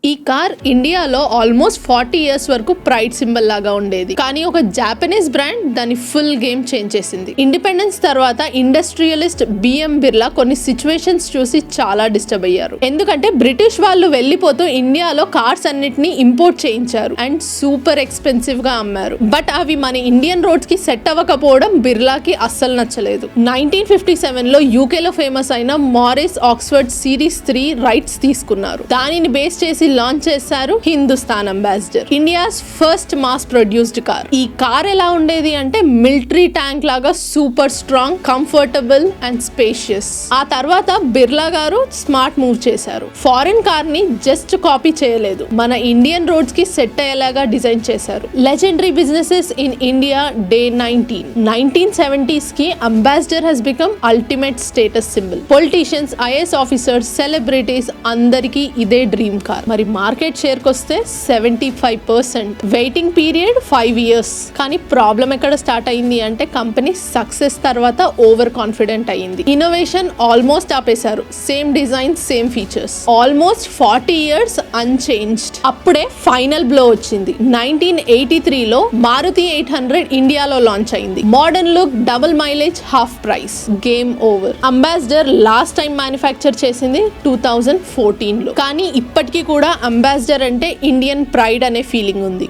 ఈ కార్ ఇండియాలో almost 40 years వరకు ప్రైడ్ సింబల్ లాగా ఉండేది. కానీ ఒక జాపనీస్ బ్రాండ్ దాని ఫుల్ గేమ్ చేంజ్ చేసింది. ఇండిపెండెన్స్ తర్వాత ఇండస్ట్రియలిస్ట్ బిఎం బిర్లా కొన్ని సిచ్యువేషన్స్ చూసి చాలా డిస్టర్బ్ అయ్యారు. ఎందుకంటే బ్రిటిష్ వాళ్ళు వెళ్లిపోతూ ఇండియాలో కార్స్ అన్నిటిని ఇంపోర్ట్ చేయించారు అండ్ సూపర్ ఎక్స్పెన్సివ్ గా అమ్మారు. బట్ అవి మన ఇండియన్ రోడ్స్ కి సెట్ అవ్వకపోవడం బిర్లాకి అస్సలు నచ్చలేదు. 1957 లో యూకేలో ఫేమస్ అయిన మారిస్ ఆక్స్ఫర్డ్ సిరీస్ 3 రైట్స్ తీసుకున్నారు. దానిని బేస్ చేసి లాంచ్ చేశారు Hindustan Ambassador, India's first mass produced car. ఈ కార్ ఎలా ఉండేది అంటే మిలిటరీ ట్యాంక్ లాగా super strong, comfortable and spacious. ఆ తర్వాత బిర్లా గారు స్మార్ట్ మూవ్ చేశారు. ఫారిన్ కార్ ని జస్ట్ కాపీ చేయలేదు, మన ఇండియన్ రోడ్స్ కి సెట్ అయ్యేలాగా డిజైన్ చేశారు. Legendary businesses in India the 1970s కి Ambassador has become ultimate status symbol. Politicians, IAS officers, celebrities అందరికీ ఇదే డ్రీమ్ కార్. మరి మార్కెట్ షేర్ కొస్తే 75%, వెయిటింగ్ పీరియడ్ 5 years. కానీ ప్రాబ్లం ఎక్కడ స్టార్ట్ అయింది అంటే కంపెనీ సక్సెస్ తర్వాత ఓవర్ కాన్ఫిడెంట్ అయ్యింది. ఇన్నోవేషన్ ఆల్మోస్ట్ ఆపేశారు. Same design, same features, almost 40 years unchanged. అప్పుడే ఫైనల్ బ్లో వచ్చింది. 1983లో మారుతి 800 ఇండియాలో లాంచ్ అయింది. Modern look, double mileage, half price, game over. Ambassador last time manufacture చేసింది 2014లో. కానీ ఇప్పటికీ కూడా అంబాసిడర్ అంటే ఇండియన్ ప్రైడ్ అనే ఫీలింగ్ ఉంది.